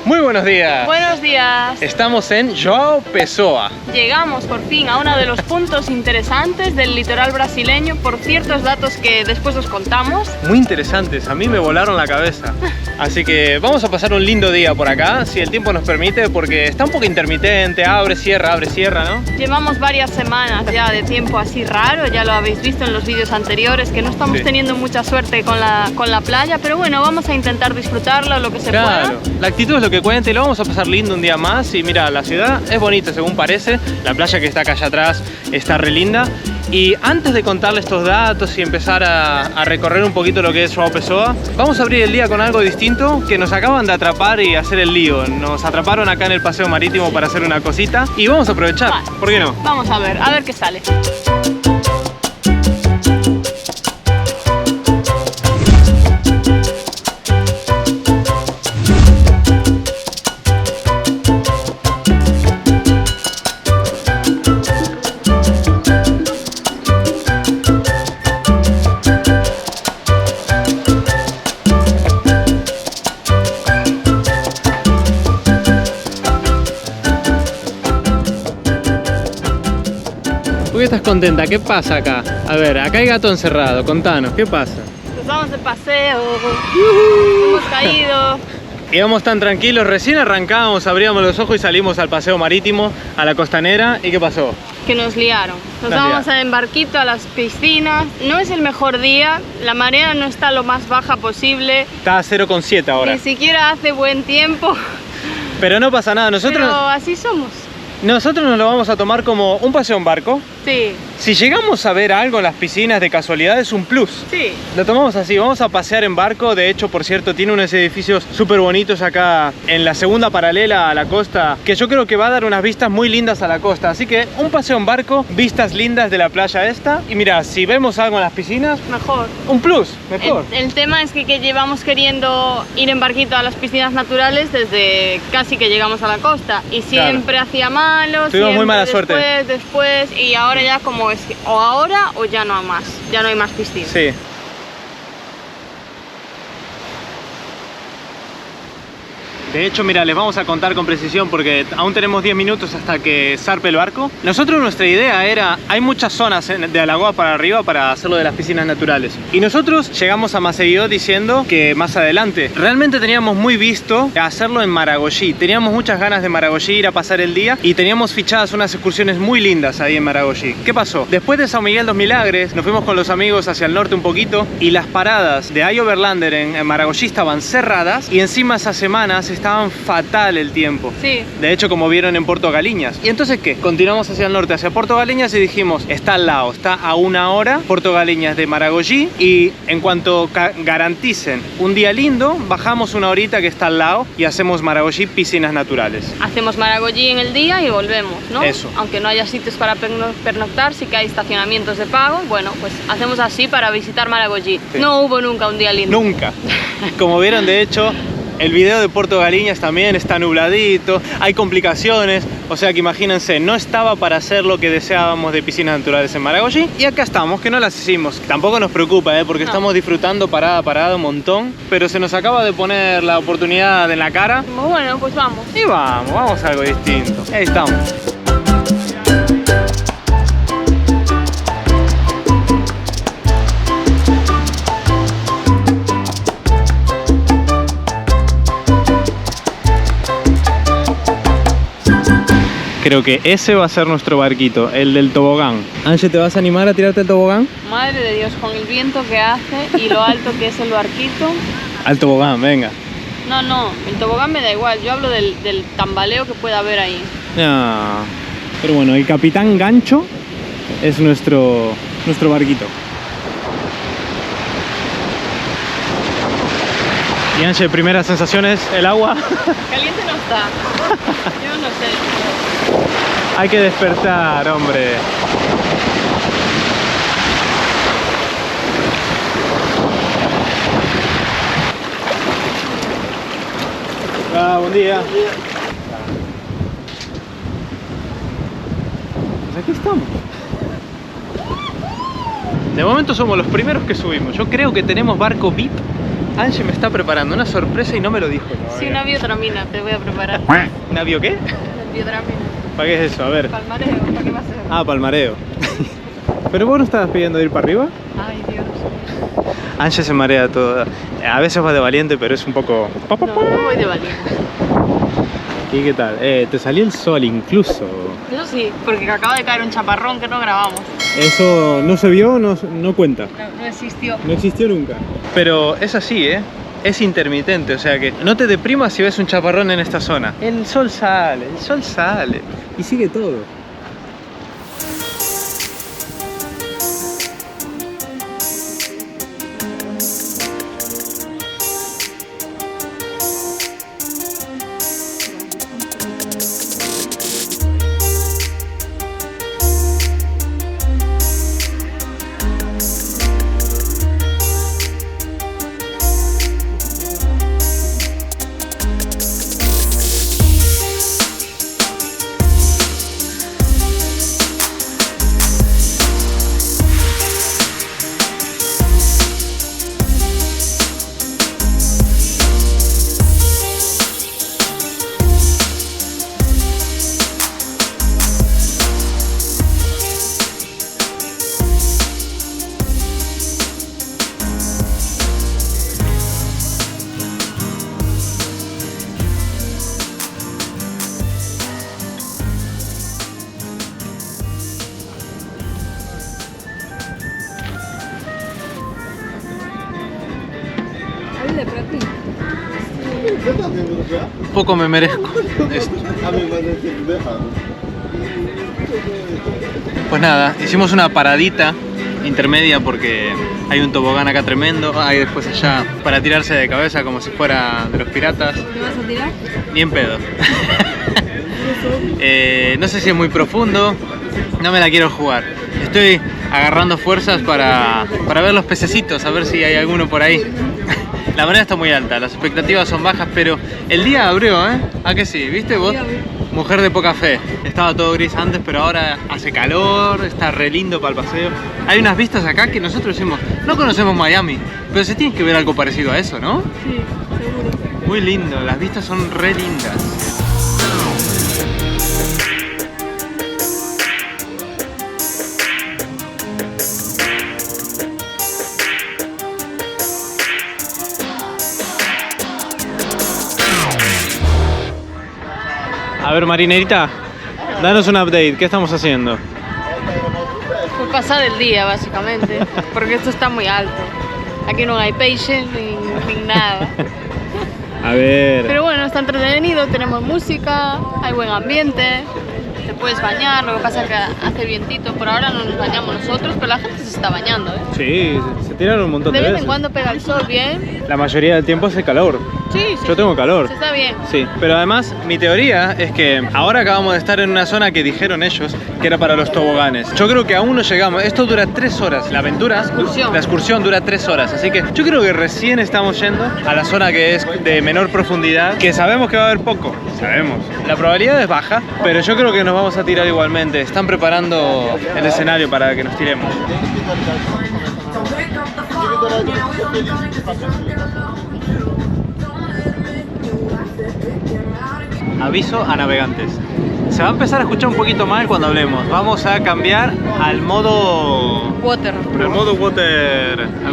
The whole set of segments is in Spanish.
Muy buenos días. Buenos días. Estamos en João Pessoa. Llegamos por fin a uno de los puntos interesantes del litoral brasileño por ciertos datos que después os contamos. Muy interesantes, a mí me volaron la cabeza. Así que vamos a pasar un lindo día por acá, si el tiempo nos permite, porque está un poco intermitente, abre, cierra, ¿no? Llevamos varias semanas ya de tiempo así raro, ya lo habéis visto en los vídeos anteriores, que no estamos teniendo mucha suerte con la playa, pero bueno, vamos a intentar disfrutarlo lo que se pueda. La actitud es lo que cuenta y lo vamos a pasar lindo un día más. Y mira, la ciudad es bonita según parece, la playa que está acá allá atrás está re linda. Y antes de contarles estos datos y empezar a recorrer un poquito lo que es João Pessoa, vamos a abrir el día con algo distinto que nos acaban de atrapar y hacer el lío. Nos atraparon acá en el paseo marítimo para hacer una cosita y vamos a aprovechar, Vale. ¿por qué no? Vamos a ver qué sale. ¿Por qué estás contenta? ¿Qué pasa acá? A ver, acá hay gato encerrado, contanos, ¿qué pasa? Nos vamos de paseo, hemos caído. Íbamos tan tranquilos, recién arrancábamos, abríamos los ojos y salimos al paseo marítimo, a la costanera. ¿Y qué pasó? Que nos liaron. Nos vamos en barquito a las piscinas. No es el mejor día, la marea no está lo más baja posible. Está a 0,7 ahora. Ni siquiera hace buen tiempo. Pero no pasa nada, Pero así somos. Nosotros nos lo vamos a tomar como un paseo en barco. Sí. Si llegamos a ver algo en las piscinas de casualidad es un plus. Sí. Lo tomamos así, vamos a pasear en barco. De hecho, por cierto, tiene unos edificios súper bonitos acá en la segunda paralela a la costa, que yo creo que va a dar unas vistas muy lindas a la costa. Así que un paseo en barco, vistas lindas de la playa esta. Y mira, si vemos algo en las piscinas, mejor. Un plus, mejor. El tema es que llevamos queriendo ir en barquito a las piscinas naturales desde casi que llegamos a la costa. Y siempre hacía malo, tuvimos muy mala suerte. Después, y ahora ya como es que o ahora o ya no hay más, ya no hay más piscinas. Sí. De hecho, mira, les vamos a contar con precisión porque aún tenemos 10 minutos hasta que zarpe el barco. Nosotros, nuestra idea era, hay muchas zonas de Alagoas para arriba para hacerlo de las piscinas naturales. Y nosotros llegamos a Maceió diciendo que más adelante. Realmente teníamos muy visto hacerlo en Maragogi. Teníamos muchas ganas de Maragogi, ir a pasar el día. Y teníamos fichadas unas excursiones muy lindas ahí en Maragogi. ¿Qué pasó? Después de São Miguel dos Milagres, nos fuimos con los amigos hacia el norte un poquito. Y las paradas de Ay Overlander en Maragogi estaban cerradas. Y encima esas semanas estaban fatal el tiempo. Sí. De hecho, como vieron en Porto Galiñas. ¿Y entonces qué? Continuamos hacia el norte, hacia Porto Galiñas y dijimos, está al lado, está a 1 hora Porto Galiñas de Maragogi y en cuanto garanticen un día lindo, bajamos 1 horita que está al lado y hacemos Maragogi piscinas naturales. Hacemos Maragogi en el día y volvemos, ¿no? Eso. Aunque no haya sitios para pernoctar, sí que hay estacionamientos de pago. Bueno, pues hacemos así para visitar Maragogi. Sí. No hubo nunca un día lindo. Nunca. Como vieron, de hecho, el video de Porto Galiñas también está nubladito, hay complicaciones, o sea que imagínense, no estaba para hacer lo que deseábamos de piscinas naturales en Maragogi y acá estamos, que no las hicimos. Tampoco nos preocupa, porque estamos disfrutando parada un montón, pero se nos acaba de poner la oportunidad en la cara. Bueno, pues vamos. Y vamos a algo distinto. Ahí estamos. Creo que ese va a ser nuestro barquito, el del tobogán. Ángel, ¿te vas a animar a tirarte el tobogán? Madre de Dios, con el viento que hace y lo alto que es el barquito. Al tobogán, venga. No, el tobogán me da igual, yo hablo del tambaleo que pueda haber ahí. No. Pero bueno, el Capitán Gancho es nuestro barquito. Y Ángel, primeras sensaciones, el agua. Caliente no está, yo no sé. Hay que despertar, hombre. Buen día. Pues aquí estamos. De momento somos los primeros que subimos. Yo creo que tenemos barco VIP Angie me está preparando una sorpresa y no me lo dijo todavía. Sí, una biotramina te voy a preparar. ¿Una bio qué? Biotramina. ¿Para qué es eso? A ver. Palmareo, ¿para qué va a ser? Ah, palmareo. ¿Pero vos no estabas pidiendo ir para arriba? Ay, Dios. Angie se marea todo. A veces va de valiente, pero es un poco... No, no voy de valiente. ¿Y qué tal? Te salió el sol incluso. Eso sí, porque acaba de caer un chaparrón que no grabamos. Eso no se vio, no cuenta. No existió. No existió nunca. Pero es así, ¿eh? Es intermitente, o sea que no te deprimas si ves un chaparrón en esta zona. El sol sale y sigue todo. Poco me merezco esto. Pues nada, hicimos una paradita intermedia porque hay un tobogán acá tremendo, hay después allá para tirarse de cabeza como si fuera de los piratas. ¿Te vas a tirar? Ni en pedo. No sé si es muy profundo, no me la quiero jugar. Estoy agarrando fuerzas para ver los pececitos, a ver si hay alguno por ahí. La marea está muy alta, las expectativas son bajas, pero el día abrió, ¿eh? ¿A que sí? ¿Viste vos? Mujer de poca fe. Estaba todo gris antes, pero ahora hace calor, está re lindo para el paseo. Hay unas vistas acá que nosotros decimos, no conocemos Miami, pero se tiene que ver algo parecido a eso, ¿no? Sí, seguro. Muy lindo, las vistas son re lindas. A ver, marinerita, danos un update, ¿qué estamos haciendo? Pues pasar el día, básicamente, porque esto está muy alto. Aquí no hay peixe ni nada. A ver... Pero bueno, está entretenido, tenemos música, hay buen ambiente, te puedes bañar, lo que pasa es que hace vientito. Por ahora no nos bañamos nosotros, pero la gente se está bañando, ¿eh? Sí, se tiraron un montón de veces. De vez en cuando pega el sol bien. La mayoría del tiempo hace calor. Sí, sí. Yo tengo calor. Se está bien. Sí, pero además mi teoría es que ahora acabamos de estar en una zona que dijeron ellos que era para los toboganes. Yo creo que aún no llegamos. Esto dura 3 horas. La aventura, la excursión dura 3 horas. Así que yo creo que recién estamos yendo a la zona que es de menor profundidad, que sabemos que va a haber poco. Sabemos. La probabilidad es baja, pero yo creo que nos vamos a tirar igualmente. Están preparando el escenario para que nos tiremos. Aviso a navegantes. Se va a empezar a escuchar un poquito mal cuando hablemos. Vamos a cambiar al modo... Water. Al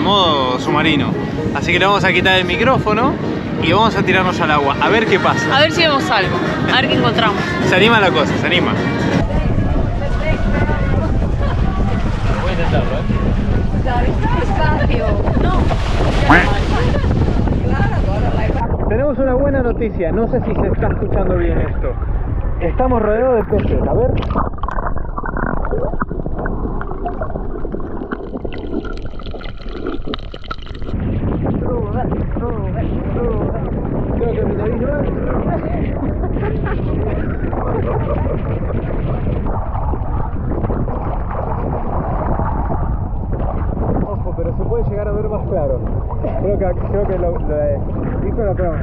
modo submarino. Así que le vamos a quitar el micrófono y vamos a tirarnos al agua. A ver qué pasa. A ver si vemos algo. A ver qué encontramos. Se anima la cosa, se anima. Voy a intentarlo, Tenemos una buena noticia, no sé si se está escuchando bien esto. Estamos rodeados de peces, a ver. Creo que mi nariz no es. Ojo, pero se puede llegar a ver más claro. Creo que lo dijo la prueba.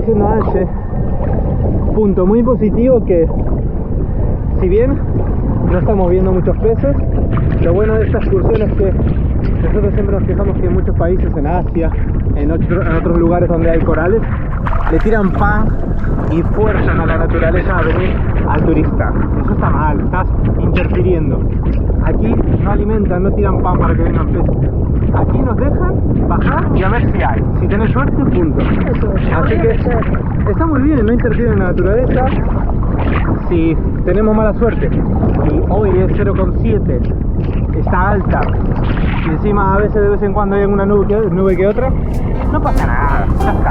diciendo Anche, punto muy positivo que, si bien no estamos viendo muchos peces, lo bueno de esta excursión es que nosotros siempre nos quejamos que en muchos países, en Asia, en otros lugares donde hay corales, le tiran pan y fuerzan a la naturaleza a venir al turista. Eso está mal, estás interfiriendo. Aquí no alimentan, no tiran pan para que vengan peces. Aquí nos dejan bajar y a ver si hay. Si tenés suerte, punto. Así que está muy bien, no interfieren en la naturaleza. Si tenemos mala suerte y hoy es 0,7, está alta, y encima a veces de vez en cuando hay alguna nube que otra, no pasa nada, ya está.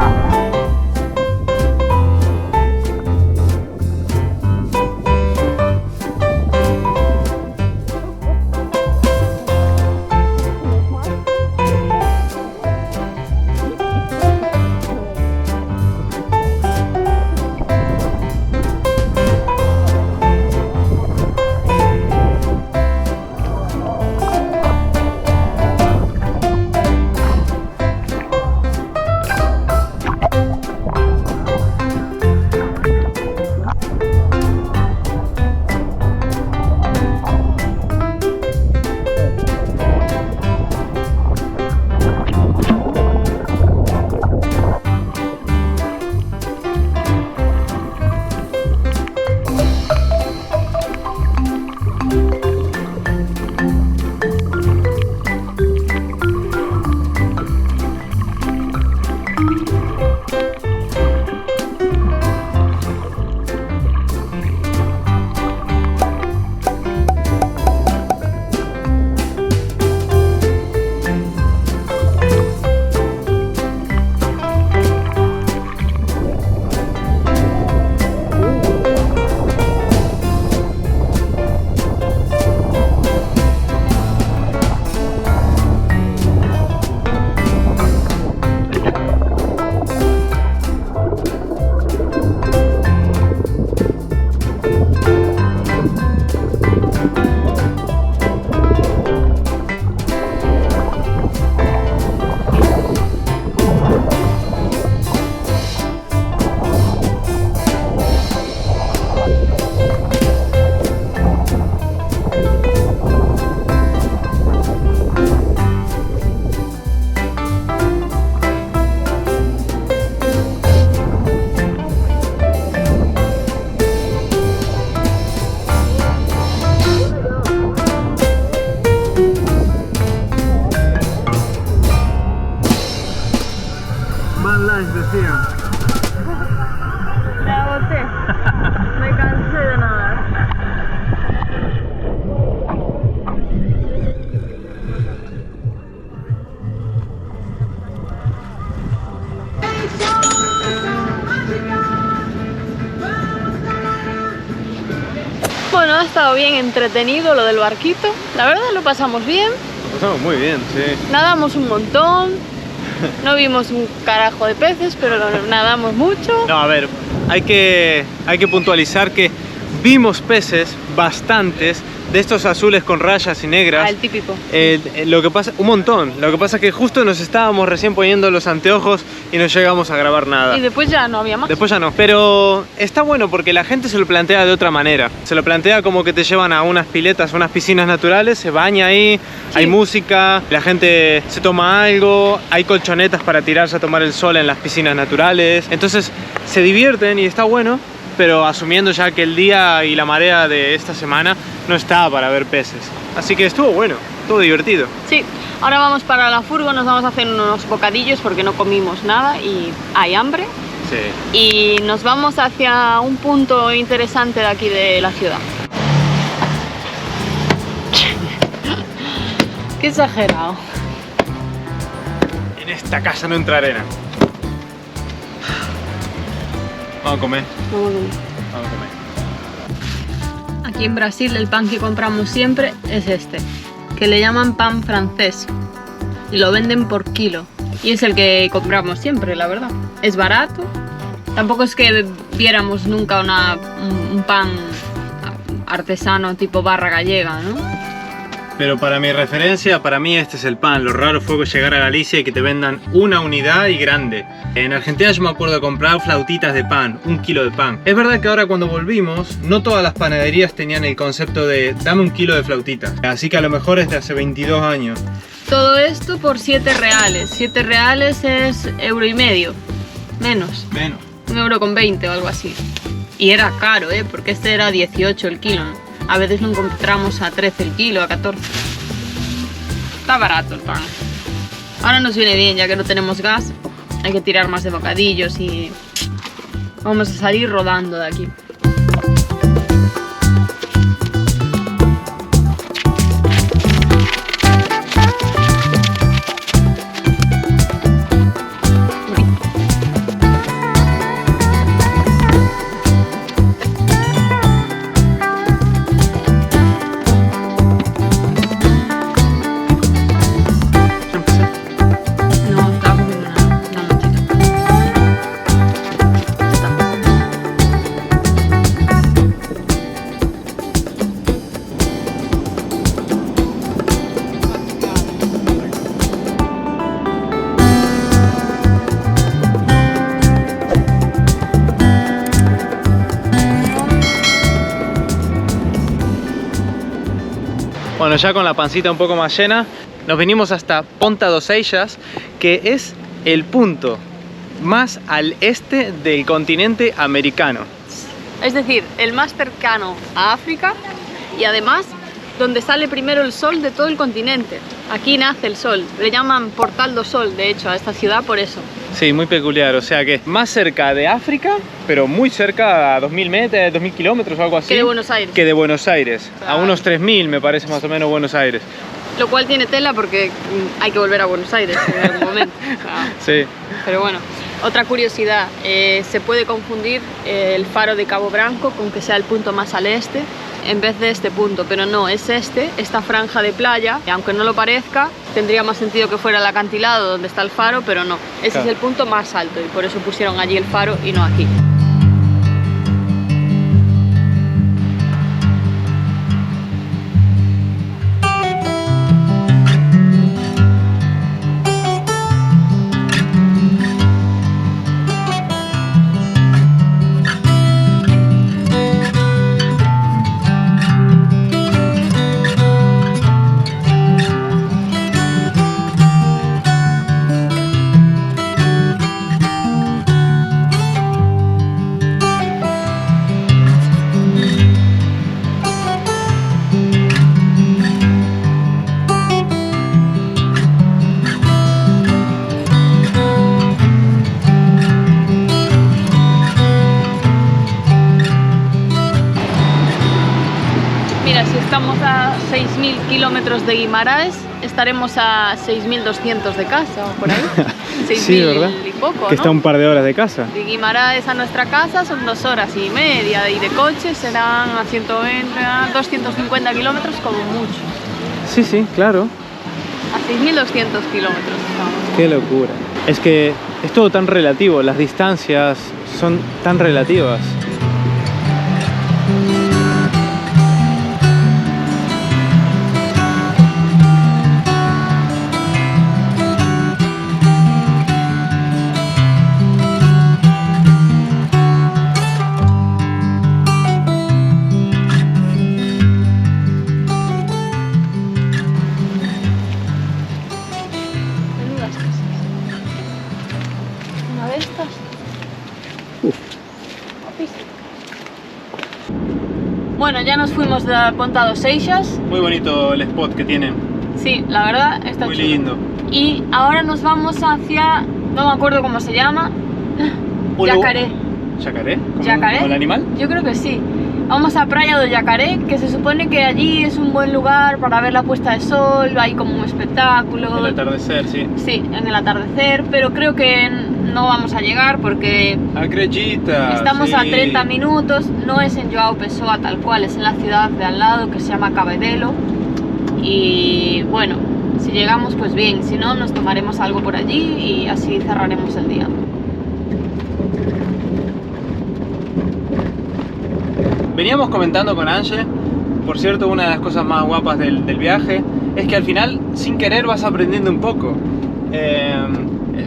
Bueno, ha estado bien entretenido lo del barquito. La verdad lo pasamos bien. Lo pasamos muy bien, sí. Nadamos un montón. No vimos un carajo de peces, pero nadamos mucho. No, a ver, hay que puntualizar que vimos peces, bastantes, de estos azules con rayas y negras. Ah, el típico. Lo que pasa, un montón. Lo que pasa es que justo nos estábamos recién poniendo los anteojos y no llegamos a grabar nada. Y después ya no había más. Después ya no. Pero está bueno porque la gente se lo plantea de otra manera. Se lo plantea como que te llevan a unas piletas, unas piscinas naturales, se baña ahí, sí. Hay música, la gente se toma algo, hay colchonetas para tirarse a tomar el sol en las piscinas naturales. Entonces se divierten y está bueno, pero asumiendo ya que el día y la marea de esta semana no está para ver peces. Así que estuvo bueno, estuvo divertido. Sí, ahora vamos para la furgo, nos vamos a hacer unos bocadillos porque no comimos nada y hay hambre. Sí. Y nos vamos hacia un punto interesante de aquí de la ciudad. Qué exagerado. En esta casa no entra arena. Vamos a comer. Vamos a comer. Aquí en Brasil el pan que compramos siempre es este, que le llaman pan francés y lo venden por kilo y es el que compramos siempre, la verdad. Es barato, tampoco es que viéramos nunca un pan artesano tipo barra gallega, ¿no? Pero para mi referencia, para mí este es el pan. Lo raro fue llegar a Galicia y que te vendan una unidad y grande. En Argentina yo me acuerdo de comprar flautitas de pan, 1 kilo de pan. Es verdad que ahora cuando volvimos, no todas las panaderías tenían el concepto de dame 1 kilo de flautitas. Así que a lo mejor es de hace 22 años. Todo esto por 7 reales. 7 reales es €1,50. Menos. 1,20 € o algo así. Y era caro, porque este era 18 el kilo, ¿no? A veces lo encontramos a 13 el kilo, a 14. Está barato el pan. Ahora nos viene bien, ya que no tenemos gas. Hay que tirar más de bocadillos y vamos a salir rodando de aquí. Bueno, ya con la pancita un poco más llena, nos venimos hasta Ponta dos Ilhas, que es el punto más al este del continente americano. Es decir, el más cercano a África y además donde sale primero el sol de todo el continente. Aquí nace el sol, le llaman Portal do Sol, de hecho, a esta ciudad por eso. Sí, muy peculiar, o sea que más cerca de África, pero muy cerca a 2000 metros, 2000 kilómetros o algo así. Que de Buenos Aires. Que de Buenos Aires, claro. A unos 3000 me parece más o menos Buenos Aires. Lo cual tiene tela porque hay que volver a Buenos Aires en algún momento. Sí. Pero bueno, otra curiosidad, se puede confundir el faro de Cabo Branco con que sea el punto más al este en vez de este punto, pero no, es esta franja de playa, y aunque no lo parezca, tendría más sentido que fuera el acantilado donde está el faro, pero no, ese claro. Es el punto más alto y por eso pusieron allí el faro y no aquí. Estamos a 6.000 kilómetros de Guimaraes, estaremos a 6.200 de casa o por ahí. 6.000 sí, ¿verdad? Y poco, que ¿no? está un par de horas de casa. De Guimaraes a nuestra casa son 2 horas y media y de coche serán a 120, 250 kilómetros como mucho. Sí, sí, claro. A 6.200 kilómetros estamos. Qué locura. Es que es todo tan relativo, las distancias son tan relativas. Bueno, ya nos fuimos de Ponta dos Ilhas. Muy bonito el spot que tienen. Sí, la verdad está muy chulo. lindo. Y ahora nos vamos hacia, no me acuerdo cómo se llama, Yacaré. ¿Yacaré? ¿Yacaré? ¿Como el animal? Yo creo que sí. Vamos a Praia do Yacaré, que se supone que allí es un buen lugar para ver la puesta de sol, hay como un espectáculo. El atardecer, sí. Sí, en el atardecer, pero creo que no vamos a llegar porque Acredita, estamos sí. a 30 minutos, no es en João Pessoa tal cual, es en la ciudad de al lado que se llama Cabedelo. Y bueno, si llegamos pues bien, si no nos tomaremos algo por allí y así cerraremos el día. Veníamos comentando con Ángel por cierto, una de las cosas más guapas del viaje es que al final, sin querer, vas aprendiendo un poco.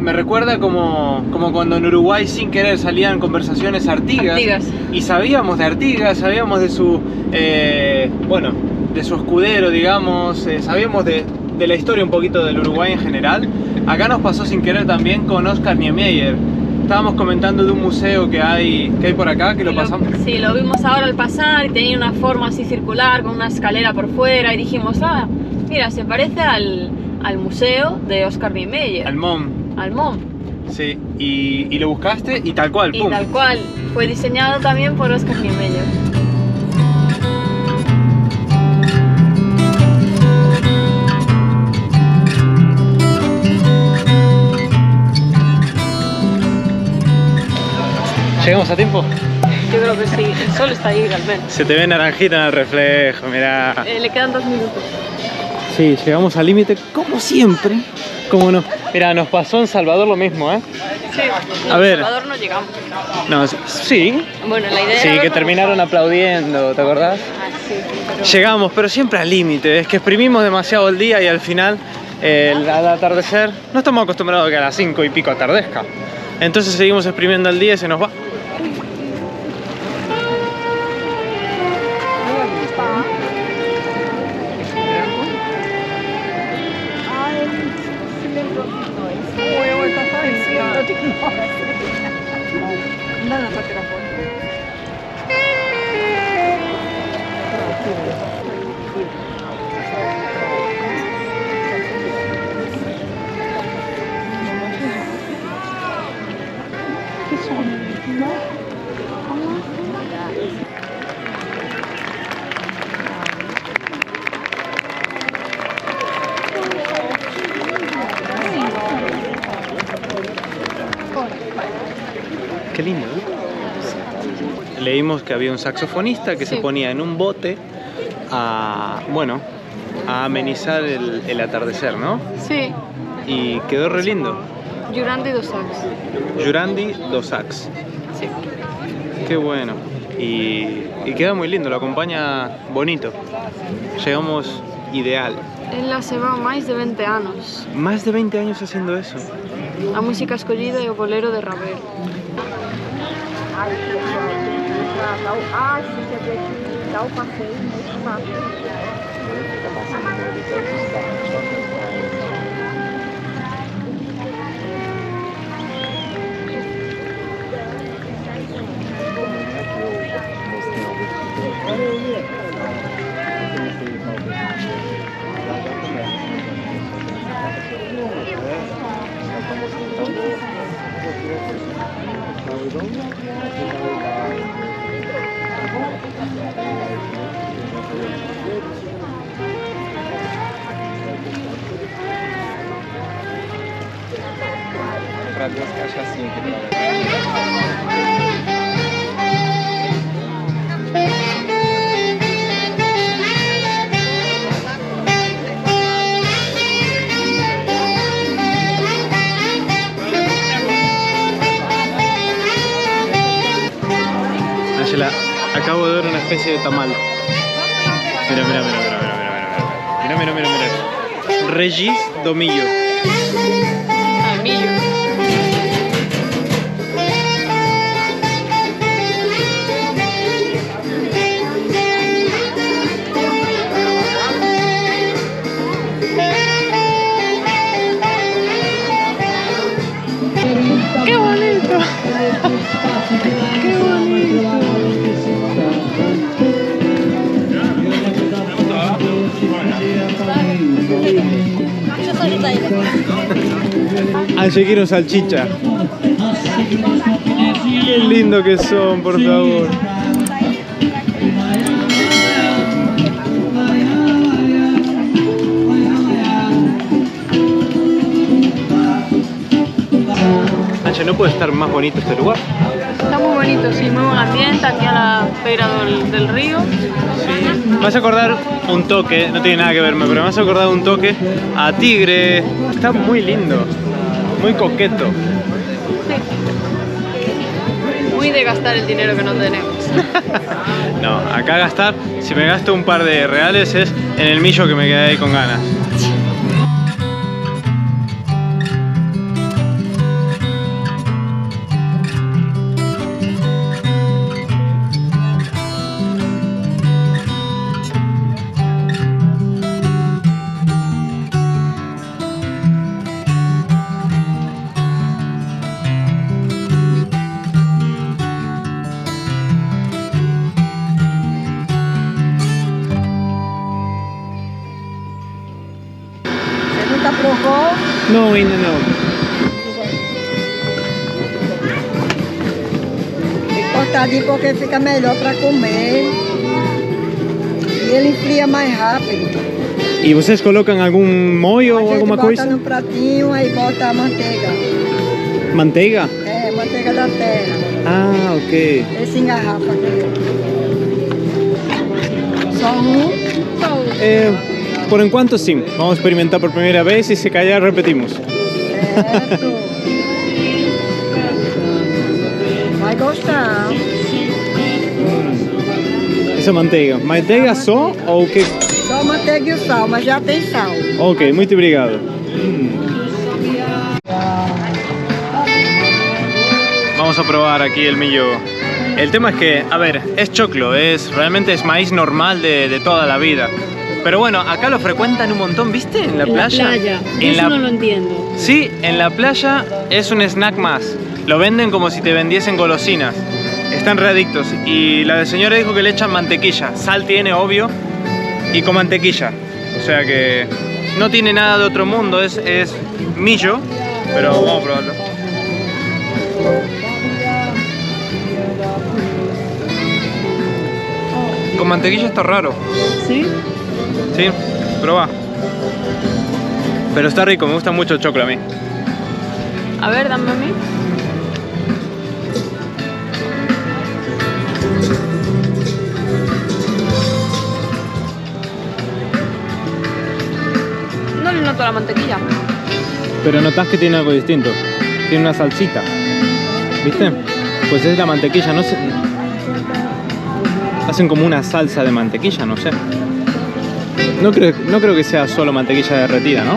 Me recuerda como cuando en Uruguay sin querer salían conversaciones Artigas. Y sabíamos de Artigas, sabíamos de su, bueno, de su escudero, digamos, sabíamos de la historia un poquito del Uruguay en general. Acá nos pasó sin querer también con Oscar Niemeyer. Estábamos comentando de un museo que hay por acá, que lo pasamos. Sí, lo vimos ahora al pasar y tenía una forma así circular, con una escalera por fuera, y dijimos, ah, mira, se parece al museo de Oscar Niemeyer. Al MOM. Al MOM. Sí, y lo buscaste y tal cual, ¡pum! Y tal cual, fue diseñado también por Oscar Niemeyer. ¿Llegamos a tiempo? Yo creo que sí, el sol está ahí realmente. Se te ve naranjita en el reflejo, mira. Le quedan 2 minutos. Sí, llegamos al límite como siempre. ¿Cómo no? Mira, nos pasó en Salvador lo mismo, ¿eh? Sí, a ver. En Salvador no llegamos. No, sí. Bueno, la idea sí, era que terminaron aplaudiendo, ¿te acordás? Ah, sí, pero... Llegamos, pero siempre al límite. Es que exprimimos demasiado el día y al final, al atardecer, no estamos acostumbrados a que a las 5 y pico atardezca. Entonces seguimos exprimiendo el día y se nos va. Qué lindo, ¿no? Leímos que había un saxofonista que se ponía en un bote a, bueno, a amenizar el atardecer, ¿no? Sí. Y quedó re lindo. Jurandi dos Sacs. Jurandi dos Sacs. Sí. Qué bueno. Y queda muy lindo, lo acompaña bonito. Llegamos ideal. Ela se va máis de 20 anos. Más de 20 años haciendo eso. A música escollida é o bolero de Ravel. Para duas cachaçinhas aqui pra Ángela, acabo de ver una especie de tamal. Mira, mira, mira, mira, mira, mira, mira, mira, mira. Regis do millo. Al millo. ¡Qué bonito! ¡Qué bonito! Anche quiero salchicha. Qué lindo que son, por favor. Anche, ¿no puede estar más bonito este lugar? Está muy bonito, sí, muy buen ambiente, aquí a la beira del río. Sí. Me vas a acordar un toque, no tiene nada que verme, pero me vas a acordar un toque a Tigre. Está muy lindo, muy coqueto. Sí. Muy de gastar el dinero que no tenemos. No, acá gastar, si me gasto un par de reales es en el millo que me quedé ahí con ganas. Nunca provou? No, ainda não. Tem que cortadinho porque fica melhor para comer. E ele enfria mais rápido. E vocês colocam algum molho ou alguma coisa? Bota no pratinho, aí bota a manteiga. Manteiga? É, manteiga da terra. Ah, ok. Esse engarrafa aqui. Só um? Só um. Por enquanto sim. Vamos a experimentar por primera vez y si callar repetimos. Certo. Vai gostar. Essa manteiga. Manteiga só ou que? Só manteiga e o sal, mas já tem sal. Ok, muito obrigado. Vamos a probar aquí el millo. El tema es que, a ver, es choclo, realmente es maíz normal de toda la vida. Pero bueno, acá lo frecuentan un montón, ¿viste? En la playa. Eso no lo entiendo. Sí, en la playa es un snack más. Lo venden como si te vendiesen golosinas. Están readictos. Y la señora dijo que le echan mantequilla. Sal tiene, obvio. Y con mantequilla. O sea que no tiene nada de otro mundo. Es millo. Pero vamos a probarlo. Con mantequilla está raro. ¿Sí? Sí, prueba. Pero está rico, me gusta mucho el choclo a mí. A ver, dame a mí. No le noto la mantequilla. Pero notas que tiene algo distinto. Tiene una salsita. ¿Viste? Pues es la mantequilla, no sé. Hacen como una salsa de mantequilla, no sé. No creo que sea solo mantequilla derretida, ¿no?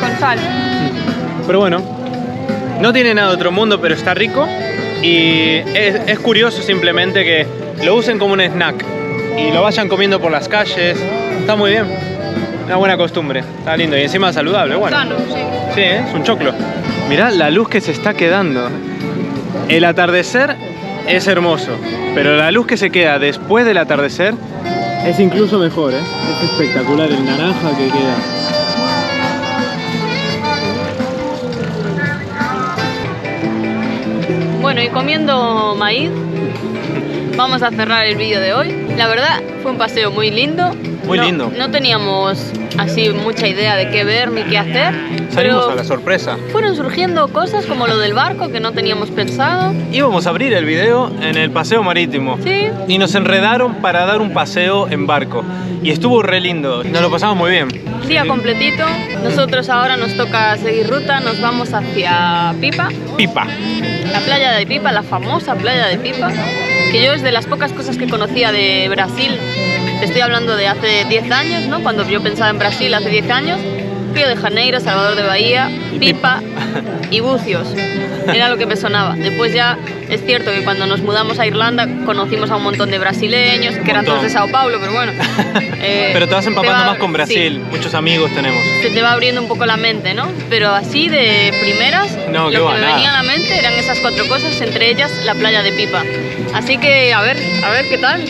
Con sal. Pero bueno, no tiene nada de otro mundo, pero está rico. Y es curioso simplemente que lo usen como un snack y lo vayan comiendo por las calles. Está muy bien. Una buena costumbre. Está lindo y encima saludable. Bueno. Sano, sí. Sí, es un choclo. Mirá la luz que se está quedando. El atardecer es hermoso, pero la luz que se queda después del atardecer es incluso mejor, ¿eh? Es espectacular el naranja que queda. Bueno, y comiendo maíz, vamos a cerrar el vídeo de hoy. La verdad, fue un paseo muy lindo. Muy lindo. No teníamos así mucha idea de qué ver ni qué hacer. Salimos pero a la sorpresa. fueron surgiendo cosas como lo del barco que no teníamos pensado. Íbamos a abrir el video en el paseo marítimo. Sí. Y nos enredaron para dar un paseo en barco. Y estuvo re lindo. Nos lo pasamos muy bien. Día completito. Nosotros ahora nos toca seguir ruta. Nos vamos hacia Pipa. Pipa. La playa de Pipa, la famosa playa de Pipa. Que yo es de las pocas cosas que conocía de Brasil. Te estoy hablando de hace 10 años, ¿no? Cuando yo pensaba en Brasil hace 10 años. Río de Janeiro, Salvador de Bahía, Pipa y Bucios. Era lo que me sonaba. Después ya es cierto que cuando nos mudamos a Irlanda conocimos a un montón de brasileños, que eran todos de Sao Paulo, pero bueno. Pero te vas empapando más con Brasil. Sí. Muchos amigos tenemos. Se te va abriendo un poco la mente, ¿no? Pero así de primeras, No, lo que me nada. venía a la mente eran esas 4 cosas, entre ellas la playa de Pipa. Así que a ver qué tal.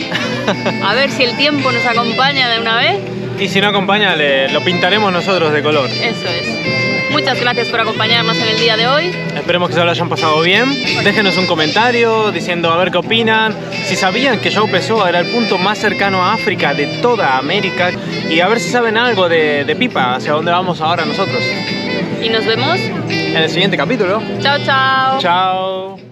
A ver si el tiempo nos acompaña de una vez. Y si no acompaña, lo pintaremos nosotros de color. Eso es. Muchas gracias por acompañarnos en el día de hoy. Esperemos que se lo hayan pasado bien. Déjenos un comentario diciendo a ver qué opinan. Si sabían que João Pessoa era el punto más cercano a África de toda América. Y a ver si saben algo de Pipa, hacia dónde vamos ahora nosotros. Y nos vemos. En el siguiente capítulo. Chao, chao. Chao.